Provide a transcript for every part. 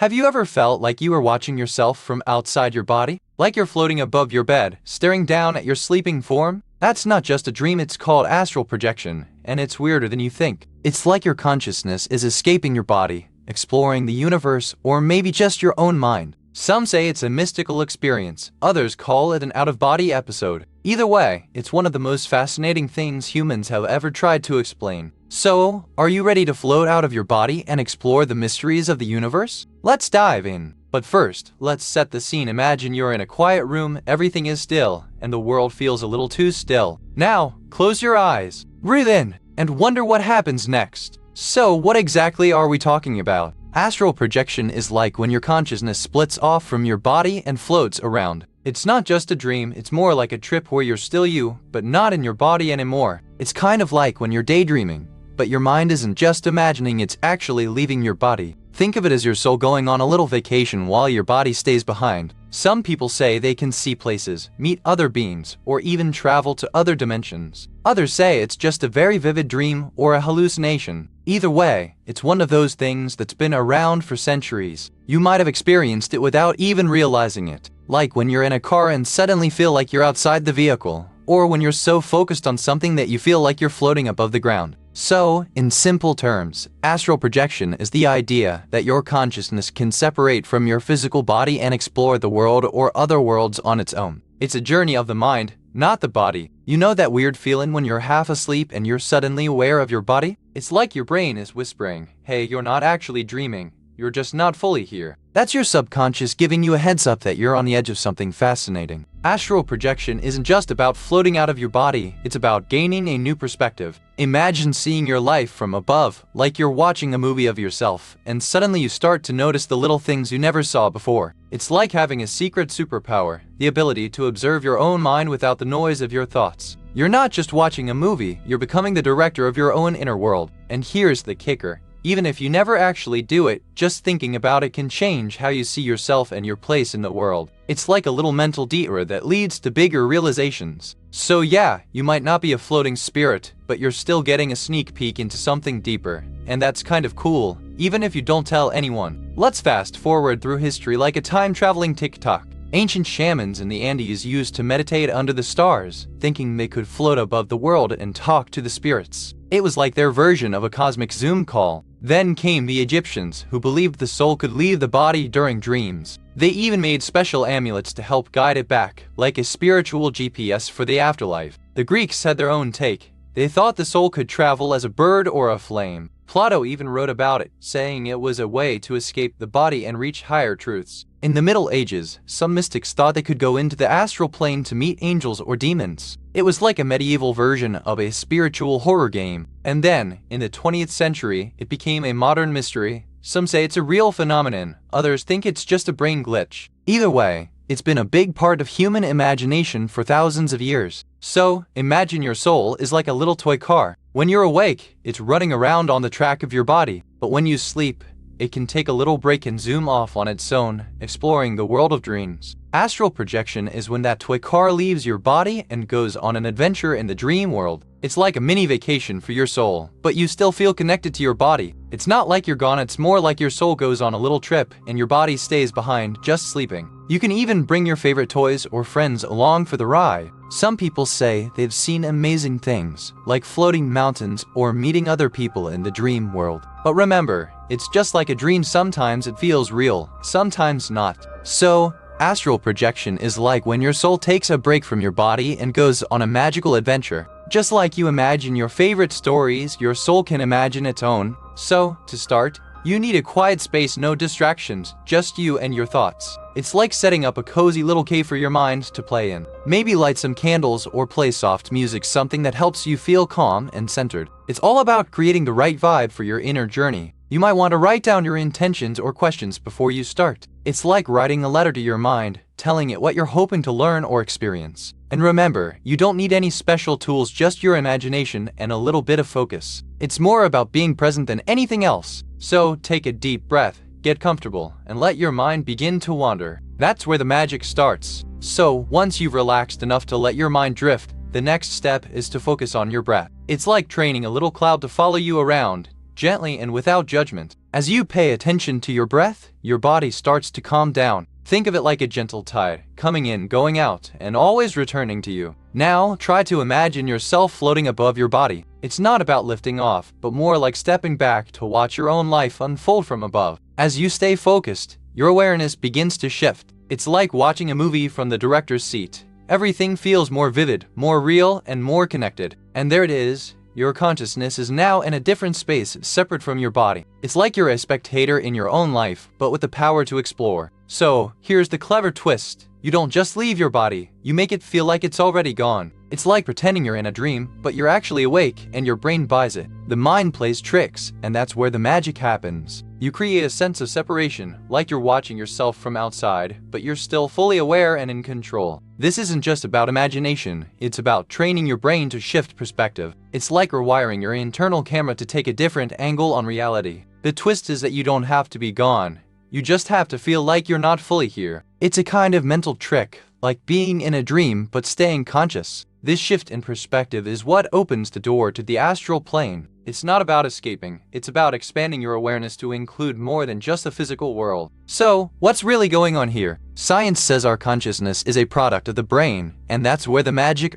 Have you ever felt like you were watching yourself from outside your body? Like you're floating above your bed, staring down at your sleeping form? That's not just a dream, it's called astral projection, and it's weirder than you think. It's like your consciousness is escaping your body, exploring the universe, or maybe just your own mind. Some say it's a mystical experience, others call it an out-of-body episode. Either way, it's one of the most fascinating things humans have ever tried to explain. So, are you ready to float out of your body and explore the mysteries of the universe? Let's dive in. But first, let's set the scene. Imagine you're in a quiet room, everything is still, and the world feels a little too still. Now, close your eyes, breathe in, and wonder what happens next. So, what exactly are we talking about? Astral projection is like when your consciousness splits off from your body and floats around. It's not just a dream, it's more like a trip where you're still you, but not in your body anymore. It's kind of like when you're daydreaming, but your mind isn't just imagining, it's actually leaving your body. Think of it as your soul going on a little vacation while your body stays behind. Some people say they can see places, meet other beings, or even travel to other dimensions. Others say it's just a very vivid dream or a hallucination. Either way, it's one of those things that's been around for centuries. You might have experienced it without even realizing it. Like when you're in a car and suddenly feel like you're outside the vehicle, or when you're so focused on something that you feel like you're floating above the ground. So, in simple terms, astral projection is the idea that your consciousness can separate from your physical body and explore the world or other worlds on its own. It's a journey of the mind, not the body. You know that weird feeling when you're half asleep and you're suddenly aware of your body? It's like your brain is whispering, hey, you're not actually dreaming, you're just not fully here. That's your subconscious giving you a heads up that you're on the edge of something fascinating. Astral projection isn't just about floating out of your body, it's about gaining a new perspective. Imagine seeing your life from above, like you're watching a movie of yourself, and suddenly you start to notice the little things you never saw before. It's like having a secret superpower, the ability to observe your own mind without the noise of your thoughts. You're not just watching a movie, you're becoming the director of your own inner world. And here's the kicker. Even if you never actually do it, just thinking about it can change how you see yourself and your place in the world. It's like a little mental detour that leads to bigger realizations. So yeah, you might not be a floating spirit, but you're still getting a sneak peek into something deeper. And that's kind of cool, even if you don't tell anyone. Let's fast forward through history like a time-traveling TikTok. Ancient shamans in the Andes used to meditate under the stars, thinking they could float above the world and talk to the spirits. It was like their version of a cosmic Zoom call. Then came the Egyptians, who believed the soul could leave the body during dreams. They even made special amulets to help guide it back, like a spiritual GPS for the afterlife. The Greeks had their own take. They thought the soul could travel as a bird or a flame. Plato even wrote about it, saying it was a way to escape the body and reach higher truths. In the Middle Ages, some mystics thought they could go into the astral plane to meet angels or demons. It was like a medieval version of a spiritual horror game. And then, in the 20th century, it became a modern mystery. Some say it's a real phenomenon, others think it's just a brain glitch. Either way, it's been a big part of human imagination for thousands of years. So, imagine your soul is like a little toy car. When you're awake, it's running around on the track of your body. But when you sleep, it can take a little break and zoom off on its own, exploring the world of dreams. Astral projection is when that toy car leaves your body and goes on an adventure in the dream world. It's like a mini vacation for your soul, but you still feel connected to your body. It's not like you're gone, it's more like your soul goes on a little trip and your body stays behind, just sleeping. You can even bring your favorite toys or friends along for the ride. Some people say they've seen amazing things, like floating mountains or meeting other people in the dream world. But remember, it's just like a dream, sometimes it feels real, sometimes not. So, astral projection is like when your soul takes a break from your body and goes on a magical adventure. Just like you imagine your favorite stories, your soul can imagine its own. So, to start, you need a quiet space, no distractions, just you and your thoughts. It's like setting up a cozy little cave for your mind to play in. Maybe light some candles or play soft music, something that helps you feel calm and centered. It's all about creating the right vibe for your inner journey. You might want to write down your intentions or questions before you start. It's like writing a letter to your mind, telling it what you're hoping to learn or experience. And remember, you don't need any special tools, just your imagination and a little bit of focus. It's more about being present than anything else. So take a deep breath, get comfortable, and let your mind begin to wander. That's where the magic starts. So once you've relaxed enough to let your mind drift, the next step is to focus on your breath. It's like training a little cloud to follow you around, gently and without judgment. As you pay attention to your breath, your body starts to calm down. Think of it like a gentle tide, coming in, going out, and always returning to you. Now, try to imagine yourself floating above your body. It's not about lifting off, but more like stepping back to watch your own life unfold from above. As you stay focused, your awareness begins to shift. It's like watching a movie from the director's seat. Everything feels more vivid, more real, and more connected. And there it is. Your consciousness is now in a different space, separate from your body. It's like you're a spectator in your own life, but with the power to explore. So, here's the clever twist. You don't just leave your body, you make it feel like it's already gone. It's like pretending you're in a dream, but you're actually awake and your brain buys it. The mind plays tricks, and that's where the magic happens. You create a sense of separation, like you're watching yourself from outside, but you're still fully aware and in control. This isn't just about imagination, it's about training your brain to shift perspective. It's like rewiring your internal camera to take a different angle on reality. The twist is that you don't have to be gone. You just have to feel like you're not fully here. It's a kind of mental trick, like being in a dream but staying conscious. This shift in perspective is what opens the door to the astral plane. It's not about escaping, it's about expanding your awareness to include more than just the physical world. So, what's really going on here? Science says our consciousness is a product of the brain, and that's where the magic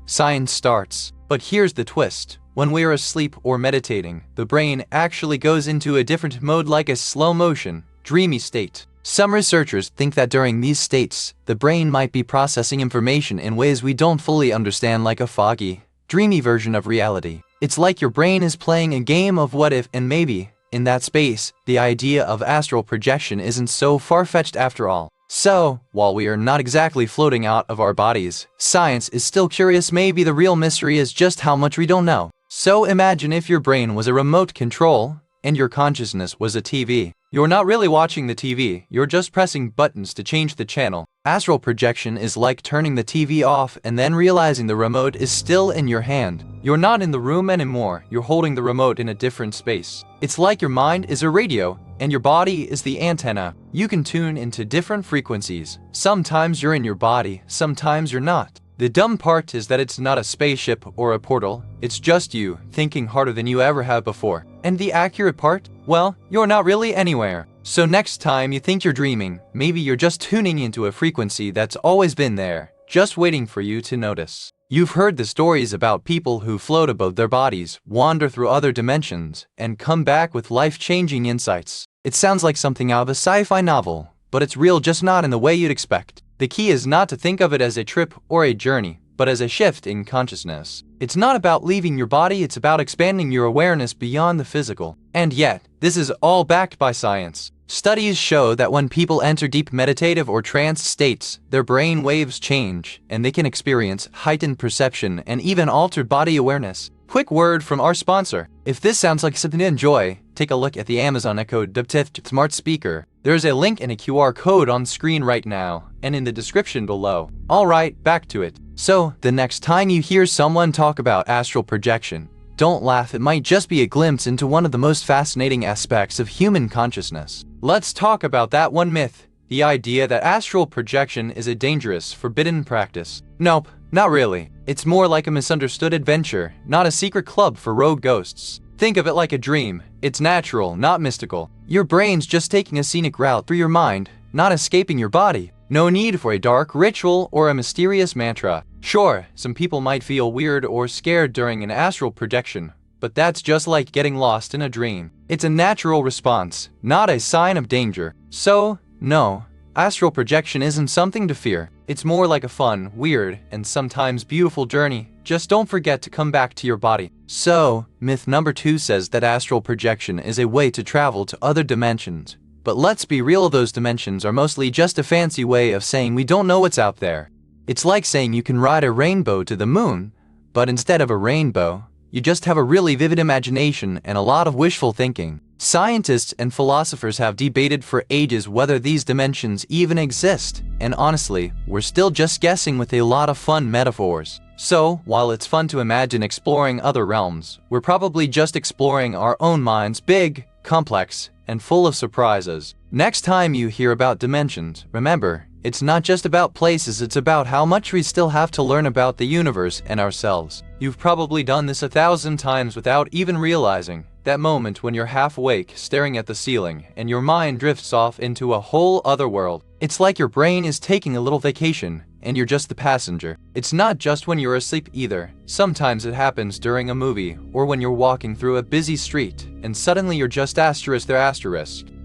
science starts. But here's the twist. When we're asleep or meditating, the brain actually goes into a different mode, like a slow motion, dreamy state. Some researchers think that during these states, the brain might be processing information in ways we don't fully understand, like a foggy, dreamy version of reality. It's like your brain is playing a game of what if and maybe. In that space, the idea of astral projection isn't so far-fetched after all. So, while we are not exactly floating out of our bodies, science is still curious. Maybe the real mystery is just how much we don't know. So imagine if your brain was a remote control and your consciousness was a TV. You're not really watching the TV, you're just pressing buttons to change the channel. Astral projection is like turning the TV off and then realizing the remote is still in your hand. You're not in the room anymore, you're holding the remote in a different space. It's like your mind is a radio and your body is the antenna. You can tune into different frequencies. Sometimes you're in your body, sometimes you're not. The dumb part is that it's not a spaceship or a portal, it's just you, thinking harder than you ever have before. And the accurate part? Well, you're not really anywhere. So next time you think you're dreaming, maybe you're just tuning into a frequency that's always been there, just waiting for you to notice. You've heard the stories about people who float above their bodies, wander through other dimensions, and come back with life-changing insights. It sounds like something out of a sci-fi novel, but it's real, just not in the way you'd expect. The key is not to think of it as a trip or a journey, but as a shift in consciousness. It's not about leaving your body, it's about expanding your awareness beyond the physical. And yet, this is all backed by science. Studies show that when people enter deep meditative or trance states, their brain waves change, and they can experience heightened perception and even altered body awareness. Quick word from our sponsor. If this sounds like something to enjoy, take a look at the Amazon Echo Depth Smart Speaker. There's a link and a QR code on screen right now, and in the description below. Alright, back to it. So, the next time you hear someone talk about astral projection, don't laugh, it might just be a glimpse into one of the most fascinating aspects of human consciousness. Let's talk about that one myth, the idea that astral projection is a dangerous, forbidden practice. Nope, not really. It's more like a misunderstood adventure, not a secret club for rogue ghosts. Think of it like a dream. It's natural, not mystical. Your brain's just taking a scenic route through your mind, not escaping your body. No need for a dark ritual or a mysterious mantra. Sure, some people might feel weird or scared during an astral projection, but that's just like getting lost in a dream. It's a natural response, not a sign of danger. So, no, astral projection isn't something to fear. It's more like a fun, weird, and sometimes beautiful journey. Just don't forget to come back to your body. So, myth number 2 says that astral projection is a way to travel to other dimensions. But let's be real, those dimensions are mostly just a fancy way of saying we don't know what's out there. It's like saying you can ride a rainbow to the moon, but instead of a rainbow, you just have a really vivid imagination and a lot of wishful thinking. Scientists and philosophers have debated for ages whether these dimensions even exist, and honestly, we're still just guessing with a lot of fun metaphors. So, while it's fun to imagine exploring other realms, we're probably just exploring our own minds, big, complex, and full of surprises. Next time you hear about dimensions, remember, it's not just about places, it's about how much we still have to learn about the universe and ourselves. You've probably done this 1,000 times without even realizing. That moment when you're half awake, staring at the ceiling, and your mind drifts off into a whole other world. It's like your brain is taking a little vacation, and you're just the passenger. It's not just when you're asleep either. Sometimes it happens during a movie, or when you're walking through a busy street, and suddenly you're just asterisk.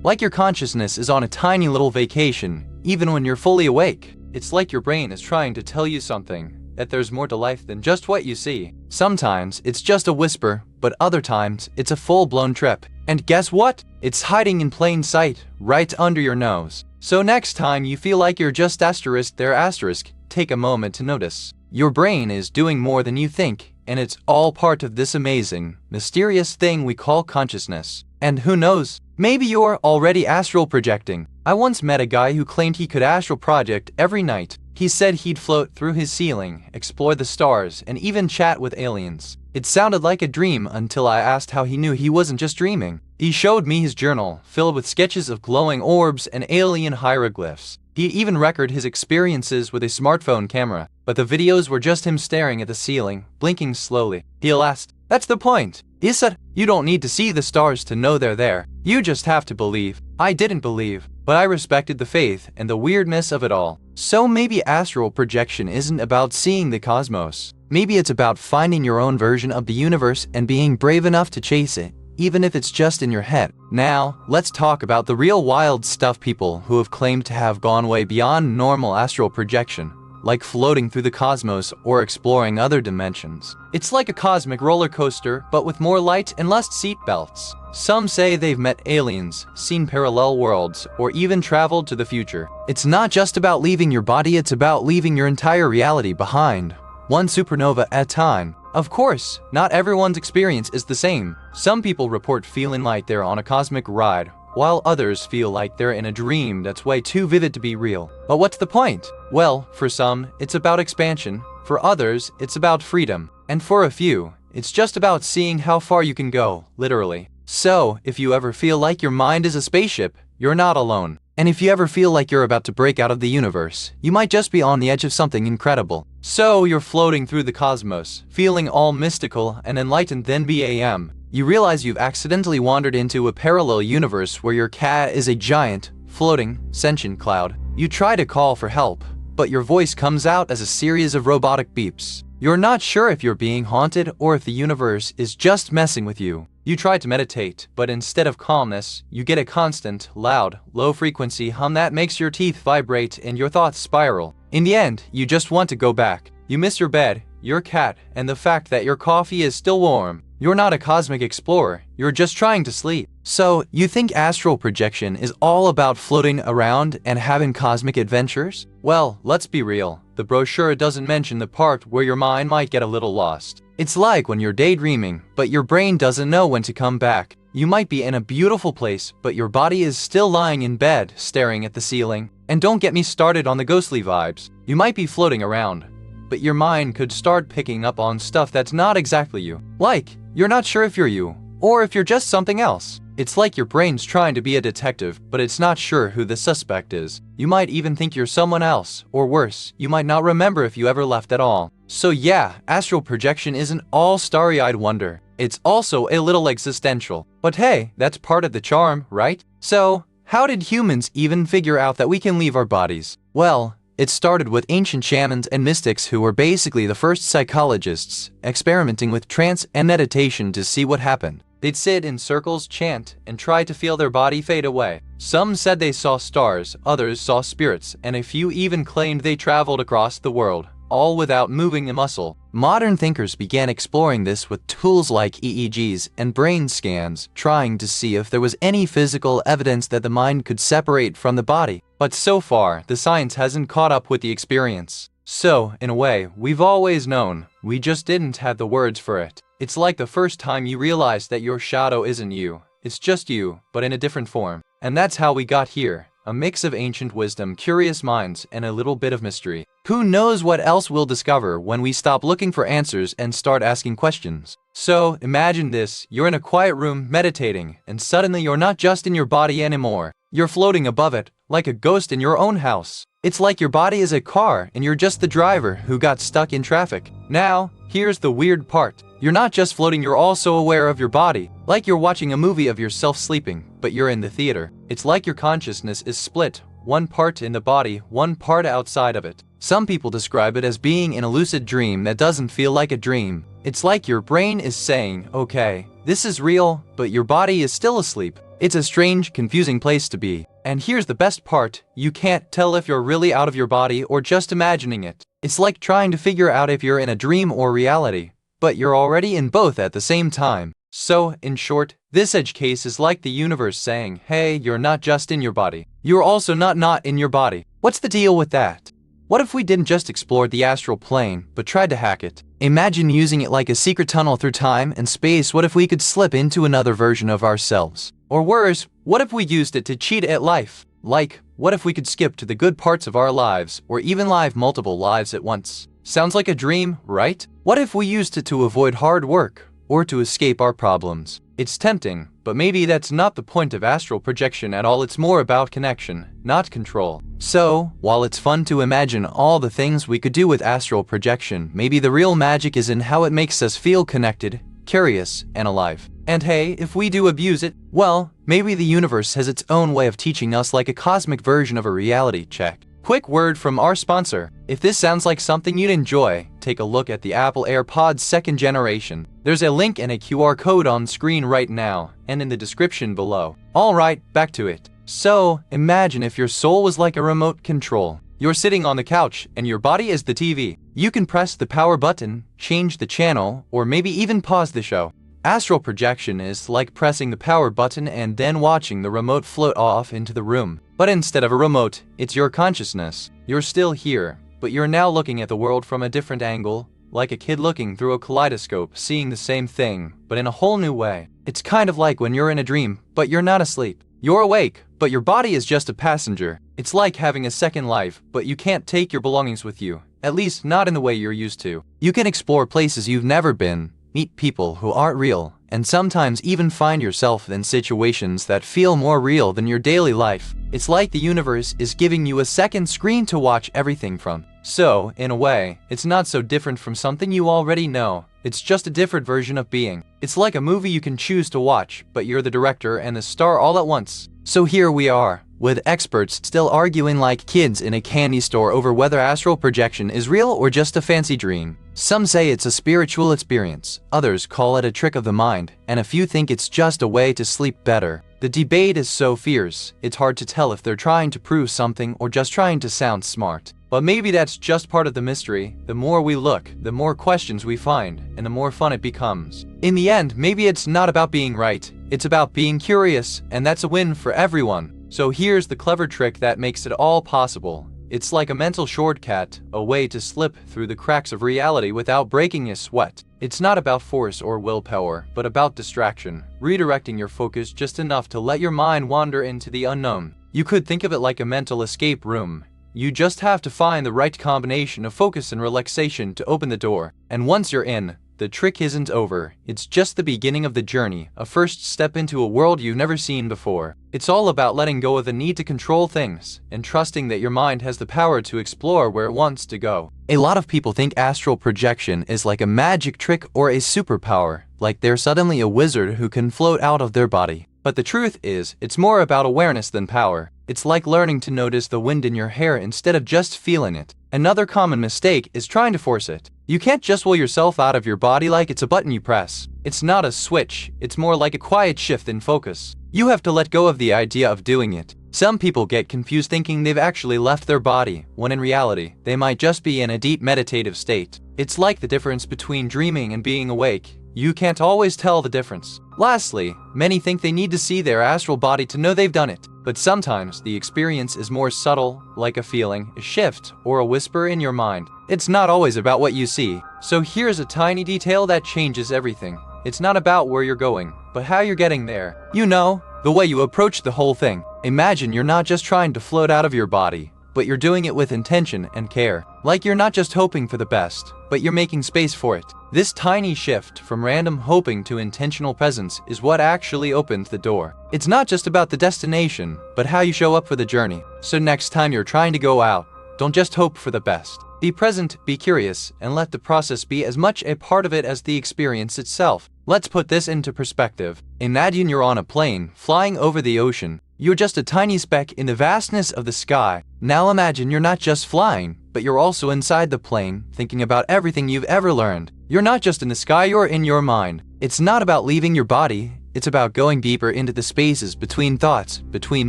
Like your consciousness is on a tiny little vacation, even when you're fully awake. It's like your brain is trying to tell you something, that there's more to life than just what you see. Sometimes it's just a whisper, but other times it's a full-blown trip. And guess what? It's hiding in plain sight, right under your nose. So next time you feel like you're just asterisk, take a moment to notice. Your brain is doing more than you think, and it's all part of this amazing, mysterious thing we call consciousness. And who knows, maybe you're already astral projecting. I once met a guy who claimed he could astral project every night. He said he'd float through his ceiling, explore the stars, and even chat with aliens. It sounded like a dream until I asked how he knew he wasn't just dreaming. He showed me his journal, filled with sketches of glowing orbs and alien hieroglyphs. He even recorded his experiences with a smartphone camera, but the videos were just him staring at the ceiling, blinking slowly. He asked, "That's the point. He said, you don't need to see the stars to know they're there. You just have to believe." I didn't believe, but I respected the faith and the weirdness of it all. So maybe astral projection isn't about seeing the cosmos. Maybe it's about finding your own version of the universe and being brave enough to chase it, even if it's just in your head. Now, let's talk about the real wild stuff, people who have claimed to have gone way beyond normal astral projection, like floating through the cosmos or exploring other dimensions. It's like a cosmic roller coaster, but with more light and less seat belts. Some say they've met aliens, seen parallel worlds, or even traveled to the future. It's not just about leaving your body, it's about leaving your entire reality behind, one supernova at a time. Of course, not everyone's experience is the same. Some people report feeling like they're on a cosmic ride, while others feel like they're in a dream that's way too vivid to be real. But what's the point? Well, for some, it's about expansion. For others, it's about freedom. And for a few, it's just about seeing how far you can go, literally. So, if you ever feel like your mind is a spaceship, you're not alone. And if you ever feel like you're about to break out of the universe, you might just be on the edge of something incredible. So, you're floating through the cosmos, feeling all mystical and enlightened, then bam. You realize you've accidentally wandered into a parallel universe where your cat is a giant, floating, sentient cloud. You try to call for help, but your voice comes out as a series of robotic beeps. You're not sure if you're being haunted or if the universe is just messing with you. You try to meditate, but instead of calmness, you get a constant, loud, low-frequency hum that makes your teeth vibrate and your thoughts spiral. In the end, you just want to go back. You miss your bed, your cat, and the fact that your coffee is still warm. You're not a cosmic explorer, you're just trying to sleep. So, you think astral projection is all about floating around and having cosmic adventures? Well, let's be real. The brochure doesn't mention the part where your mind might get a little lost. It's like when you're daydreaming, but your brain doesn't know when to come back. You might be in a beautiful place, but your body is still lying in bed, staring at the ceiling. And don't get me started on the ghostly vibes. You might be floating around, but your mind could start picking up on stuff that's not exactly you. Like, you're not sure if you're you, or if you're just something else. It's like your brain's trying to be a detective, but it's not sure who the suspect is. You might even think you're someone else, or worse, you might not remember if you ever left at all. So yeah, astral projection isn't all starry-eyed wonder. It's also a little existential. But hey, that's part of the charm, right? So, how did humans even figure out that we can leave our bodies? Well, it started with ancient shamans and mystics who were basically the first psychologists, experimenting with trance and meditation to see what happened. They'd sit in circles, chant, and try to feel their body fade away. Some said they saw stars, others saw spirits, and a few even claimed they traveled across the world, all without moving a muscle. Modern thinkers began exploring this with tools like EEGs and brain scans, trying to see if there was any physical evidence that the mind could separate from the body. But so far, the science hasn't caught up with the experience. So, in a way, we've always known, we just didn't have the words for it. It's like the first time you realize that your shadow isn't you. It's just you, but in a different form. And that's how we got here. A mix of ancient wisdom, curious minds, and a little bit of mystery. Who knows what else we'll discover when we stop looking for answers and start asking questions? So, imagine this, you're in a quiet room meditating, and suddenly you're not just in your body anymore. You're floating above it, like a ghost in your own house. It's like your body is a car and you're just the driver who got stuck in traffic. Now, here's the weird part. You're not just floating, you're also aware of your body, like you're watching a movie of yourself sleeping, but you're in the theater. It's like your consciousness is split, one part in the body, one part outside of it. Some people describe it as being in a lucid dream that doesn't feel like a dream. It's like your brain is saying, okay, this is real, but your body is still asleep. It's a strange, confusing place to be. And here's the best part, you can't tell if you're really out of your body or just imagining it. It's like trying to figure out if you're in a dream or reality, but you're already in both at the same time. So, in short, this edge case is like the universe saying, hey, you're not just in your body. You're also not in your body. What's the deal with that? What if we didn't just explore the astral plane, but tried to hack it? Imagine using it like a secret tunnel through time and space. What if we could slip into another version of ourselves? Or worse, what if we used it to cheat at life? Like, what if we could skip to the good parts of our lives, or even live multiple lives at once? Sounds like a dream, right? What if we used it to avoid hard work, or to escape our problems? It's tempting, but maybe that's not the point of astral projection at all. It's more about connection, not control. So, while it's fun to imagine all the things we could do with astral projection, maybe the real magic is in how it makes us feel connected, curious, and alive. And hey, if we do abuse it, well, maybe the universe has its own way of teaching us, like a cosmic version of a reality check. Quick word from our sponsor. If this sounds like something you'd enjoy, take a look at the Apple AirPods 2nd generation. There's a link and a QR code on screen right now, and in the description below. Alright, back to it. So, imagine if your soul was like a remote control. You're sitting on the couch, and your body is the TV. You can press the power button, change the channel, or maybe even pause the show. Astral projection is like pressing the power button and then watching the remote float off into the room. But instead of a remote, it's your consciousness. You're still here, but you're now looking at the world from a different angle, like a kid looking through a kaleidoscope, seeing the same thing, but in a whole new way. It's kind of like when you're in a dream, but you're not asleep. You're awake, but your body is just a passenger. It's like having a second life, but you can't take your belongings with you, at least not in the way you're used to. You can explore places you've never been, meet people who aren't real, and sometimes even find yourself in situations that feel more real than your daily life. It's like the universe is giving you a second screen to watch everything from. So, in a way, it's not so different from something you already know. It's just a different version of being. It's like a movie you can choose to watch, but you're the director and the star all at once. So here we are, with experts still arguing like kids in a candy store over whether astral projection is real or just a fancy dream. Some say it's a spiritual experience, others call it a trick of the mind, and a few think it's just a way to sleep better. The debate is so fierce, it's hard to tell if they're trying to prove something or just trying to sound smart. But maybe that's just part of the mystery. The more we look, the more questions we find, and the more fun it becomes. In the end, maybe it's not about being right, it's about being curious, and that's a win for everyone. So here's the clever trick that makes it all possible. It's like a mental shortcut, a way to slip through the cracks of reality without breaking a sweat. It's not about force or willpower, but about distraction, redirecting your focus just enough to let your mind wander into the unknown. You could think of it like a mental escape room. You just have to find the right combination of focus and relaxation to open the door. And once you're in, the trick isn't over. It's just the beginning of the journey, a first step into a world you've never seen before. It's all about letting go of the need to control things, and trusting that your mind has the power to explore where it wants to go. A lot of people think astral projection is like a magic trick or a superpower, like they're suddenly a wizard who can float out of their body. But the truth is, it's more about awareness than power. It's like learning to notice the wind in your hair instead of just feeling it. Another common mistake is trying to force it. You can't just will yourself out of your body like it's a button you press. It's not a switch, it's more like a quiet shift in focus. You have to let go of the idea of doing it. Some people get confused thinking they've actually left their body, when in reality, they might just be in a deep meditative state. It's like the difference between dreaming and being awake. You can't always tell the difference. Lastly, many think they need to see their astral body to know they've done it. But sometimes the experience is more subtle, like a feeling, a shift, or a whisper in your mind. It's not always about what you see. So here's a tiny detail that changes everything. It's not about where you're going, but how you're getting there. You know, the way you approach the whole thing. Imagine you're not just trying to float out of your body, but you're doing it with intention and care. Like you're not just hoping for the best, but you're making space for it. This tiny shift from random hoping to intentional presence is what actually opens the door. It's not just about the destination, but how you show up for the journey. So next time you're trying to go out, don't just hope for the best. Be present, be curious, and let the process be as much a part of it as the experience itself. Let's put this into perspective. Imagine you're on a plane, flying over the ocean. You're just a tiny speck in the vastness of the sky. Now imagine you're not just flying, but you're also inside the plane, thinking about everything you've ever learned. You're not just in the sky, you're in your mind. It's not about leaving your body, it's about going deeper into the spaces between thoughts, between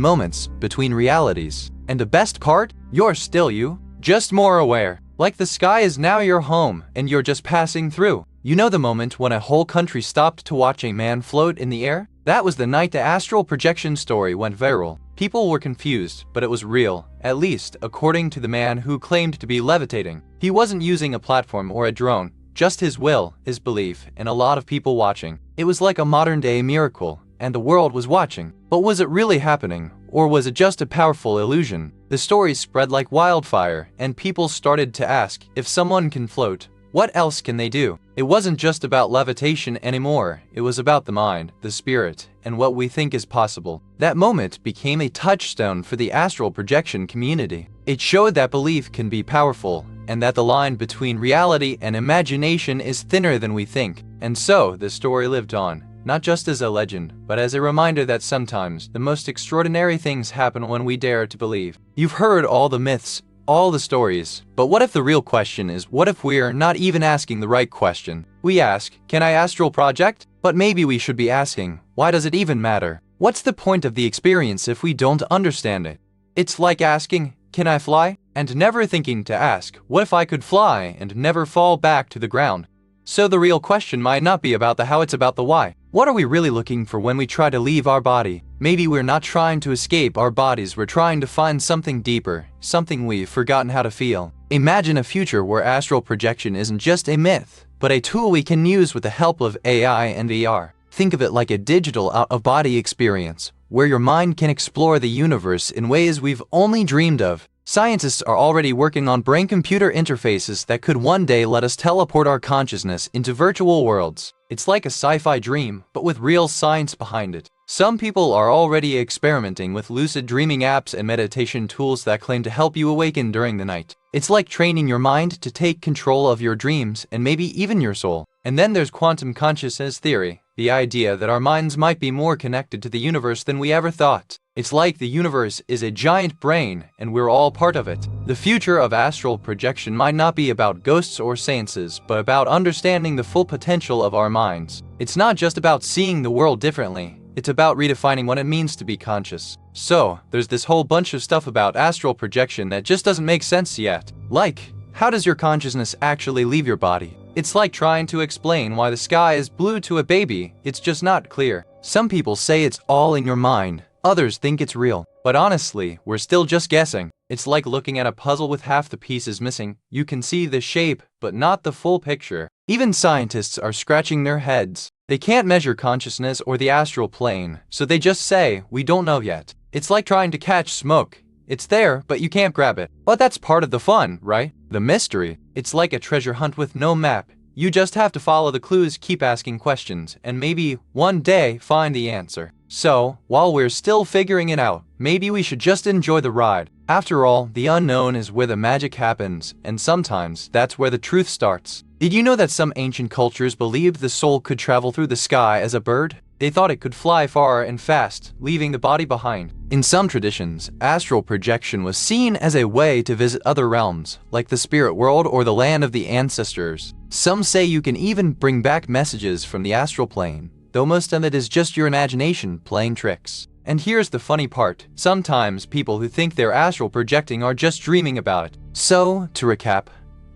moments, between realities. And the best part? You're still you, just more aware. Like the sky is now your home, and you're just passing through. You know the moment when a whole country stopped to watch a man float in the air? That was the night the astral projection story went viral. People were confused, but it was real, at least according to the man who claimed to be levitating. He wasn't using a platform or a drone, just his will, his belief, and a lot of people watching. It was like a modern-day miracle, and the world was watching. But was it really happening, or was it just a powerful illusion? The story spread like wildfire, and people started to ask, if someone can float, what else can they do? It wasn't just about levitation anymore, it was about the mind, the spirit, and what we think is possible. That moment became a touchstone for the astral projection community. It showed that belief can be powerful, and that the line between reality and imagination is thinner than we think. And so, the story lived on, not just as a legend, but as a reminder that sometimes the most extraordinary things happen when we dare to believe. You've heard all the myths, all the stories, but what if the real question is, what if we're not even asking the right question? We ask, can I astral project? But maybe we should be asking, why does it even matter? What's the point of the experience if we don't understand it? It's like asking, can I fly? And never thinking to ask, what if I could fly and never fall back to the ground? So the real question might not be about the how, it's about the why. What are we really looking for when we try to leave our body? Maybe we're not trying to escape our bodies, we're trying to find something deeper, something we've forgotten how to feel. Imagine a future where astral projection isn't just a myth, but a tool we can use with the help of AI and VR. Think of it like a digital out-of-body experience, where your mind can explore the universe in ways we've only dreamed of. Scientists are already working on brain-computer interfaces that could one day let us teleport our consciousness into virtual worlds. It's like a sci-fi dream, but with real science behind it. Some people are already experimenting with lucid dreaming apps and meditation tools that claim to help you awaken during the night. It's like training your mind to take control of your dreams and maybe even your soul. And then there's quantum consciousness theory, the idea that our minds might be more connected to the universe than we ever thought. It's like the universe is a giant brain and we're all part of it. The future of astral projection might not be about ghosts or seances, but about understanding the full potential of our minds. It's not just about seeing the world differently, it's about redefining what it means to be conscious. So, there's this whole bunch of stuff about astral projection that just doesn't make sense yet. Like, how does your consciousness actually leave your body? It's like trying to explain why the sky is blue to a baby, it's just not clear. Some people say it's all in your mind. Others think it's real. But honestly, we're still just guessing. It's like looking at a puzzle with half the pieces missing. You can see the shape, but not the full picture. Even scientists are scratching their heads. They can't measure consciousness or the astral plane, so they just say, we don't know yet. It's like trying to catch smoke. It's there, but you can't grab it. But that's part of the fun, right? The mystery. It's like a treasure hunt with no map. You just have to follow the clues, keep asking questions, and maybe one day find the answer. So, while we're still figuring it out, maybe we should just enjoy the ride. After all, the unknown is where the magic happens, and sometimes that's where the truth starts. Did you know that some ancient cultures believed the soul could travel through the sky as a bird? They thought it could fly far and fast, leaving the body behind. In some traditions, astral projection was seen as a way to visit other realms, like the spirit world or the land of the ancestors. Some say you can even bring back messages from the astral plane, though most of it is just your imagination playing tricks. And here's the funny part. Sometimes people who think they're astral projecting are just dreaming about it. So, to recap,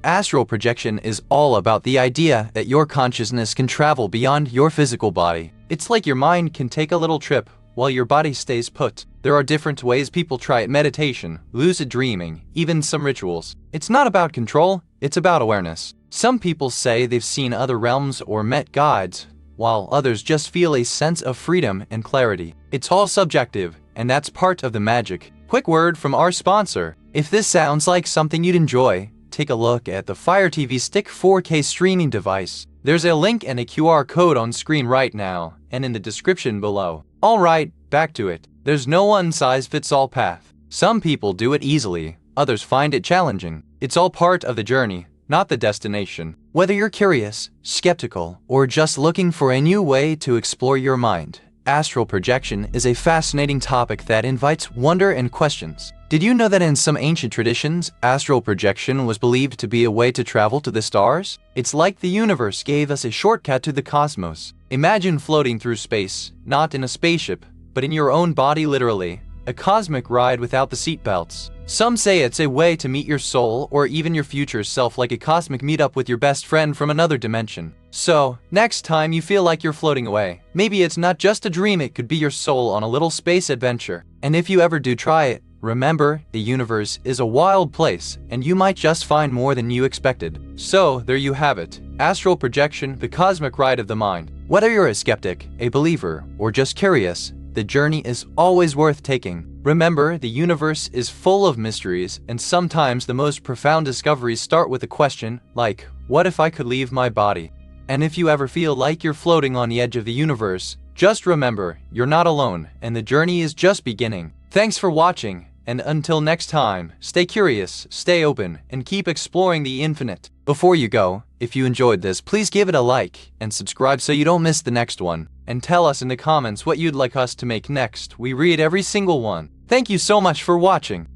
astral projection is all about the idea that your consciousness can travel beyond your physical body. It's like your mind can take a little trip while your body stays put. There are different ways people try it: meditation, lucid dreaming, even some rituals. It's not about control, it's about awareness. Some people say they've seen other realms or met guides, while others just feel a sense of freedom and clarity. It's all subjective, and that's part of the magic. Quick word from our sponsor. If this sounds like something you'd enjoy, take a look at the Fire TV Stick 4K streaming device. There's a link and a QR code on screen right now and in the description below. Alright, back to it. There's no one-size-fits-all path. Some people do it easily, others find it challenging. It's all part of the journey, not the destination. Whether you're curious, skeptical, or just looking for a new way to explore your mind, astral projection is a fascinating topic that invites wonder and questions. Did you know that in some ancient traditions, astral projection was believed to be a way to travel to the stars? It's like the universe gave us a shortcut to the cosmos. Imagine floating through space, not in a spaceship, but in your own body literally, a cosmic ride without the seatbelts. Some say it's a way to meet your soul or even your future self, like a cosmic meetup with your best friend from another dimension. So, next time you feel like you're floating away, maybe it's not just a dream, it could be your soul on a little space adventure. And if you ever do try it, remember, the universe is a wild place, and you might just find more than you expected. So, there you have it. Astral projection, the cosmic ride of the mind. Whether you're a skeptic, a believer, or just curious, the journey is always worth taking. Remember, the universe is full of mysteries, and sometimes the most profound discoveries start with a question like, what if I could leave my body? And if you ever feel like you're floating on the edge of the universe, just remember, you're not alone, and the journey is just beginning. Thanks for watching, and until next time, stay curious, stay open, and keep exploring the infinite. Before you go, if you enjoyed this, please give it a like and subscribe so you don't miss the next one. And tell us in the comments what you'd like us to make next. We read every single one. Thank you so much for watching.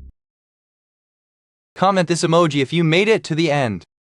Comment this emoji if you made it to the end.